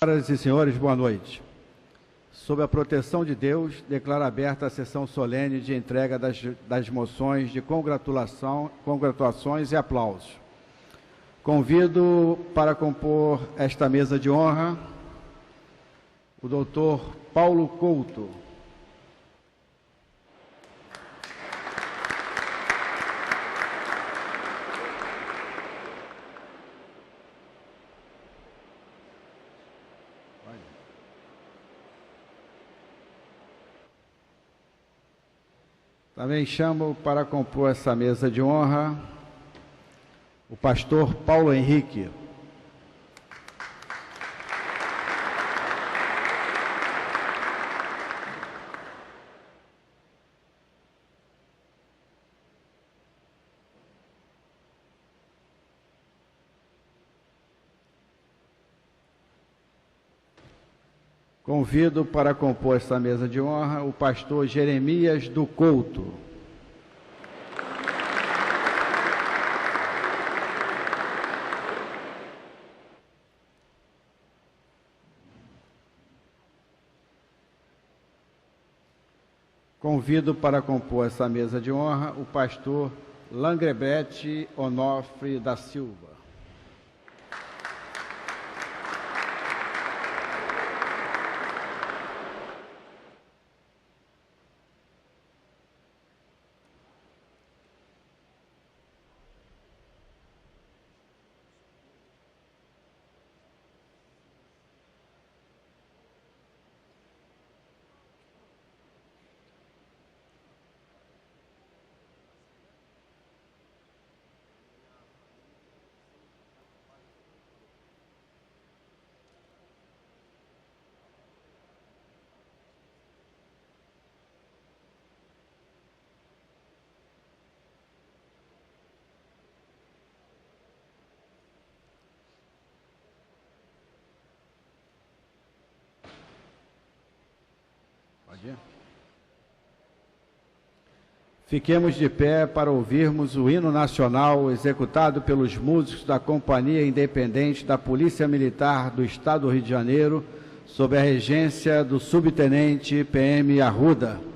Senhoras e senhores, boa noite. Sob a proteção de Deus, declaro aberta a sessão solene de entrega das moções de congratulações e aplausos. Convido para compor esta mesa de honra o doutor Paulo Couto. Também chamo para compor essa mesa de honra o pastor Paulo Henrique. Convido para compor essa mesa de honra o pastor Jeremias do Couto. Convido para compor essa mesa de honra o pastor Langrebete Onofre da Silva. Fiquemos de pé para ouvirmos o hino nacional executado pelos músicos da Companhia Independente da Polícia Militar do Estado do Rio de Janeiro, sob a regência do subtenente PM Arruda.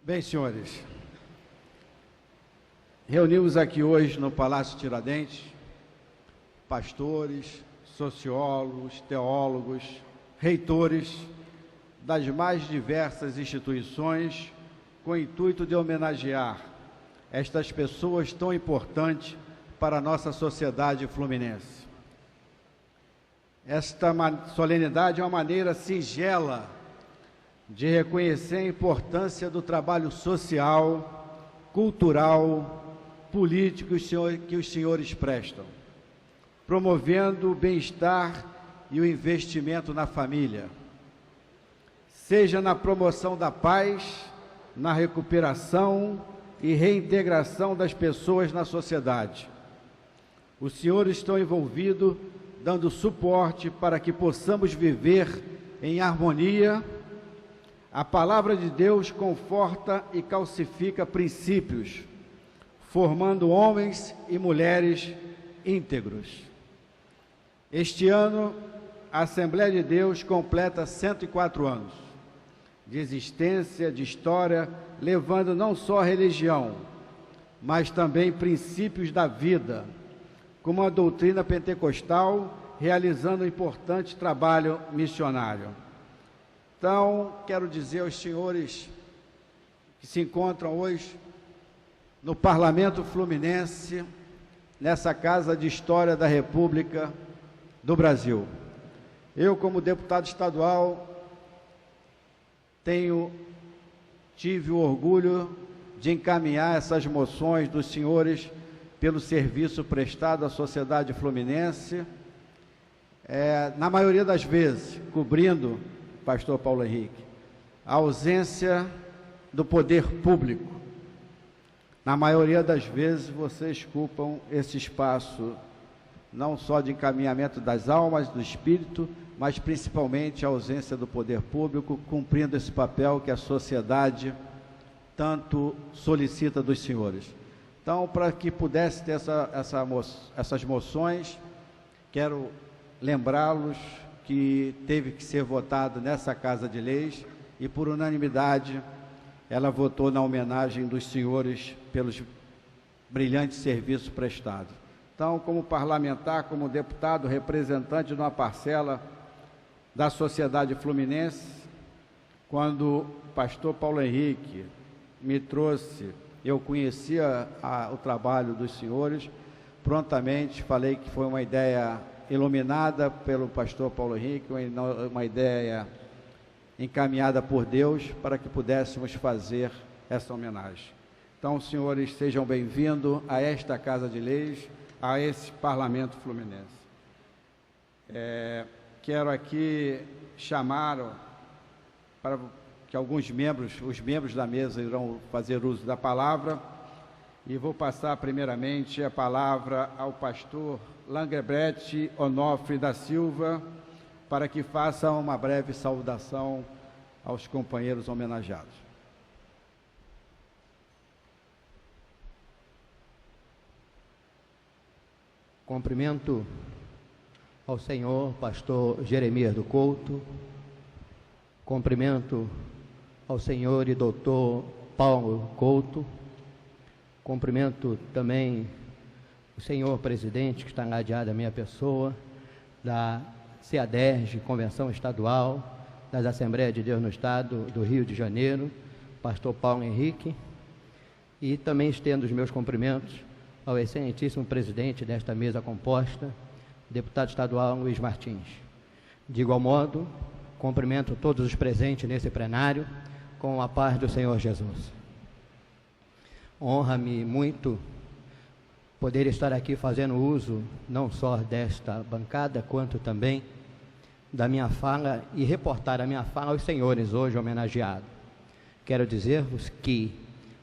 Bem, senhores, reunimos aqui hoje no Palácio Tiradentes pastores, sociólogos, teólogos, reitores das mais diversas instituições com o intuito de homenagear estas pessoas tão importantes para a nossa sociedade fluminense. Esta solenidade é uma maneira singela de reconhecer a importância do trabalho social, cultural, político que os senhores prestam, promovendo o bem-estar e o investimento na família, seja na promoção da paz, na recuperação e reintegração das pessoas na sociedade. Os senhores estão envolvidos, dando suporte para que possamos viver em harmonia. A palavra de Deus conforta e calcifica princípios, formando homens e mulheres íntegros. Este ano, a Assembleia de Deus completa 104 anos de existência, de história, levando não só a religião, mas também princípios da vida, como a doutrina pentecostal, realizando um importante trabalho missionário. Então, quero dizer aos senhores que se encontram hoje no Parlamento Fluminense, nessa Casa de História da República do Brasil. Eu, como deputado estadual, tive o orgulho de encaminhar essas moções dos senhores pelo serviço prestado à sociedade fluminense, na maioria das vezes, cobrindo, pastor Paulo Henrique, a ausência do poder público. Na maioria das vezes, vocês culpam esse espaço, não só de encaminhamento das almas, do espírito, mas principalmente a ausência do poder público, cumprindo esse papel que a sociedade tanto solicita dos senhores. Então, para que pudesse ter essas moções, quero lembrá-los que teve que ser votado nessa Casa de Leis e, por unanimidade, ela votou na homenagem dos senhores pelos brilhantes serviços prestados. Então, como parlamentar, como deputado, representante de uma parcela da sociedade fluminense, quando o pastor Paulo Henrique me trouxe, eu conhecia o trabalho dos senhores, prontamente falei que foi uma ideia iluminada pelo pastor Paulo Henrique, uma ideia encaminhada por Deus para que pudéssemos fazer essa homenagem. Então, senhores, sejam bem-vindos a esta Casa de Leis, a esse Parlamento Fluminense. Quero aqui chamar para que os membros da mesa irão fazer uso da palavra, e vou passar primeiramente a palavra ao pastor Langebrecht Onofre da Silva, para que faça uma breve saudação aos companheiros homenageados. Cumprimento ao senhor pastor Jeremias do Couto, cumprimento ao senhor e doutor Paulo Couto, cumprimento também o senhor presidente, que está ladeado à minha pessoa, da CEADERJ, Convenção Estadual das Assembleias de Deus no Estado do Rio de Janeiro, pastor Paulo Henrique, e também estendo os meus cumprimentos ao excelentíssimo presidente desta mesa composta, deputado estadual Luiz Martins. De igual modo, cumprimento todos os presentes nesse plenário, com a paz do Senhor Jesus. Honra-me muito poder estar aqui fazendo uso não só desta bancada, quanto também da minha fala e reportar a minha fala aos senhores hoje homenageados. Quero dizer-vos que,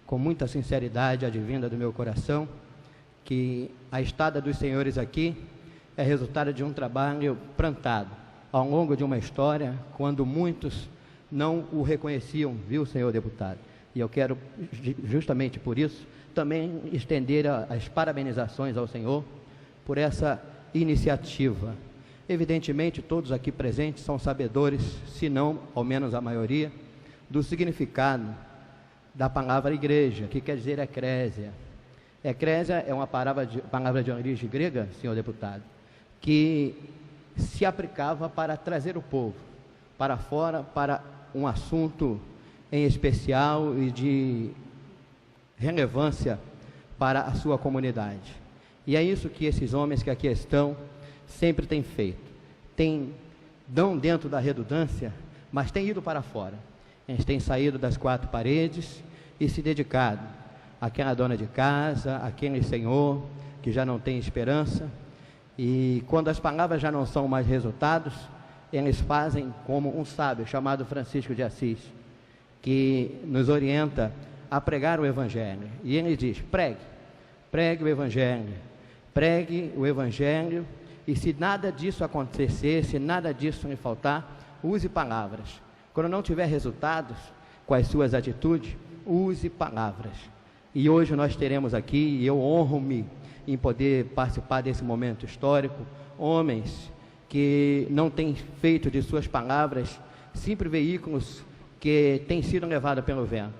com muita sinceridade advinda do meu coração, que a estada dos senhores aqui é resultado de um trabalho plantado ao longo de uma história, quando muitos não o reconheciam, viu, senhor deputado? E eu quero, justamente por isso, também estender as parabenizações ao senhor por essa iniciativa. Evidentemente, todos aqui presentes são sabedores, se não, ao menos a maioria, do significado da palavra igreja, que quer dizer eclésia. Eclésia é uma palavra de origem grega, senhor deputado, que se aplicava para trazer o povo para fora, para um assunto em especial e de relevância para a sua comunidade. E é isso que esses homens que aqui estão sempre têm feito. Não dentro da redundância, mas têm ido para fora. Eles têm saído das quatro paredes e se dedicado àquela dona de casa, àquele senhor que já não tem esperança. E quando as palavras já não são mais resultados, eles fazem como um sábio chamado Francisco de Assis, que nos orienta a pregar o Evangelho. E ele diz: pregue o Evangelho, pregue o Evangelho, e se nada disso acontecer, se nada disso lhe faltar, use palavras. Quando não tiver resultados com as suas atitudes, use palavras. E hoje nós teremos aqui, e eu honro-me em poder participar desse momento histórico, homens que não têm feito de suas palavras simples veículos que têm sido levados pelo vento,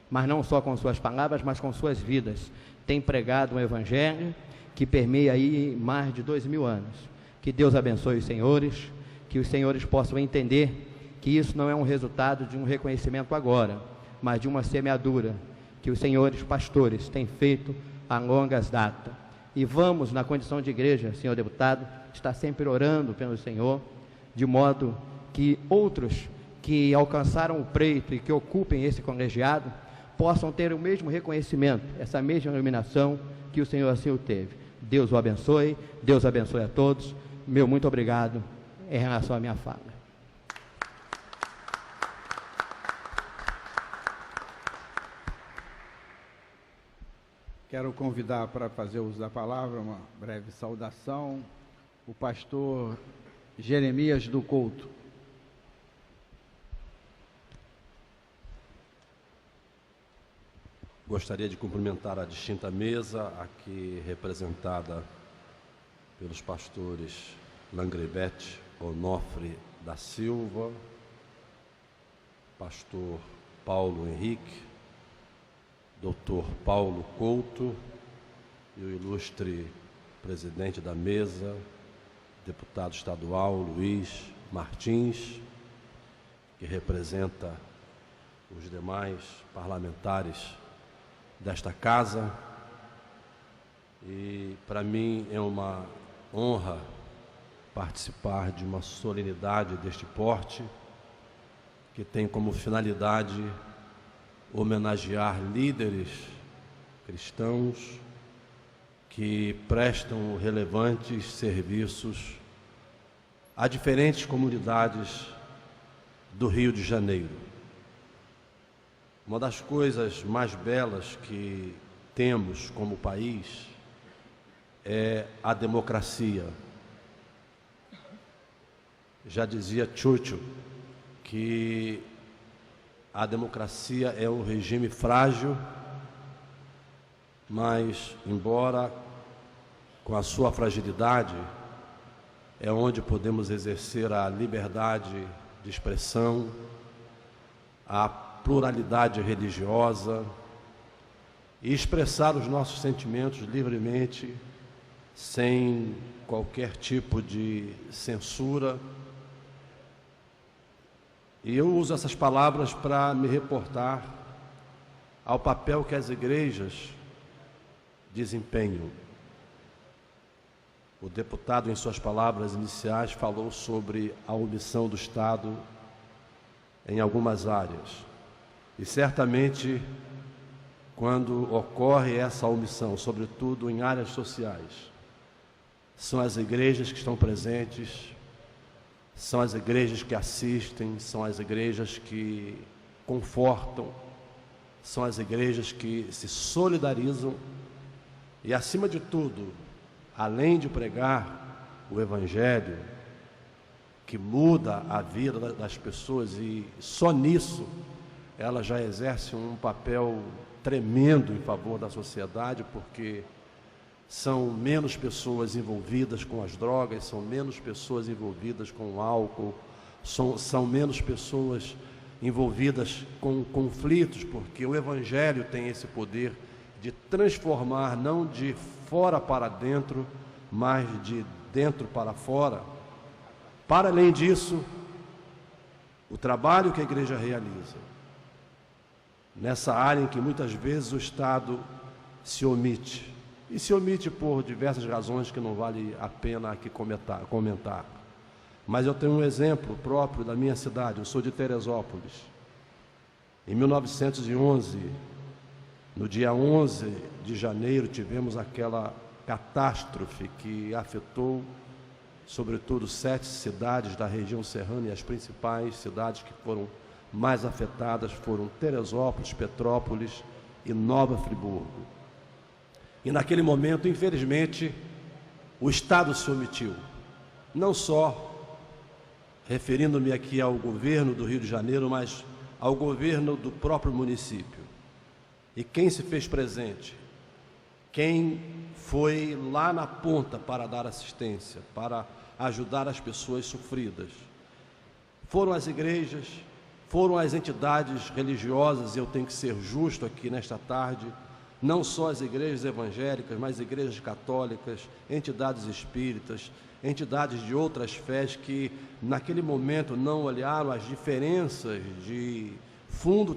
mas não só com suas palavras, mas com suas vidas. Têm pregado um Evangelho que permeia aí mais de 2000 anos. Que Deus abençoe os senhores, que os senhores possam entender que isso não é um resultado de um reconhecimento agora, mas de uma semeadura que os senhores pastores têm feito a longas datas. E vamos, na condição de igreja, senhor deputado, estar sempre orando pelo Senhor, de modo que outros que alcançaram o preito e que ocupem esse colegiado possam ter o mesmo reconhecimento, essa mesma iluminação que o Senhor assim o teve. Deus o abençoe, Deus abençoe a todos. Meu muito obrigado em relação à minha fala. Quero convidar para fazer uso da palavra, uma breve saudação, o pastor Jeremias do Couto. Gostaria de cumprimentar a distinta mesa, aqui representada pelos pastores Langribete Onofre da Silva, pastor Paulo Henrique, doutor Paulo Couto e o ilustre presidente da mesa, deputado estadual Luiz Martins, que representa os demais parlamentares desta casa. E para mim é uma honra participar de uma solenidade deste porte, que tem como finalidade homenagear líderes cristãos que prestam relevantes serviços a diferentes comunidades do Rio de Janeiro. Uma das coisas mais belas que temos como país é a democracia. Já dizia Churchill que a democracia é um regime frágil, mas, embora com a sua fragilidade, é onde podemos exercer a liberdade de expressão, a pluralidade religiosa e expressar os nossos sentimentos livremente, sem qualquer tipo de censura. E eu uso essas palavras para me reportar ao papel que as igrejas desempenham. O deputado, em suas palavras iniciais, falou sobre a omissão do Estado em algumas áreas. E certamente, quando ocorre essa omissão, sobretudo em áreas sociais, são as igrejas que estão presentes, são as igrejas que assistem, são as igrejas que confortam, são as igrejas que se solidarizam e, acima de tudo, além de pregar o Evangelho, que muda a vida das pessoas, e só nisso ela já exerce um papel tremendo em favor da sociedade, porque são menos pessoas envolvidas com as drogas, são menos pessoas envolvidas com o álcool, são menos pessoas envolvidas com conflitos, porque o Evangelho tem esse poder de transformar, não de fora para dentro, mas de dentro para fora. Para além disso, o trabalho que a igreja realiza, nessa área em que muitas vezes o Estado se omite, e se omite por diversas razões que não vale a pena aqui comentar. Mas eu tenho um exemplo próprio da minha cidade, eu sou de Teresópolis. Em 1911, no dia 11 de janeiro, tivemos aquela catástrofe que afetou, sobretudo, 7 cidades da região serrana, e as principais cidades que foram mais afetadas foram Teresópolis, Petrópolis e Nova Friburgo. E naquele momento, infelizmente, o Estado se omitiu, não só referindo-me aqui ao governo do Rio de Janeiro, mas ao governo do próprio município. E quem se fez presente? Quem foi lá na ponta para dar assistência, para ajudar as pessoas sofridas? Foram as igrejas, foram as entidades religiosas, e eu tenho que ser justo aqui nesta tarde, não só as igrejas evangélicas, mas igrejas católicas, entidades espíritas, entidades de outras fés que naquele momento não olharam as diferenças de fundo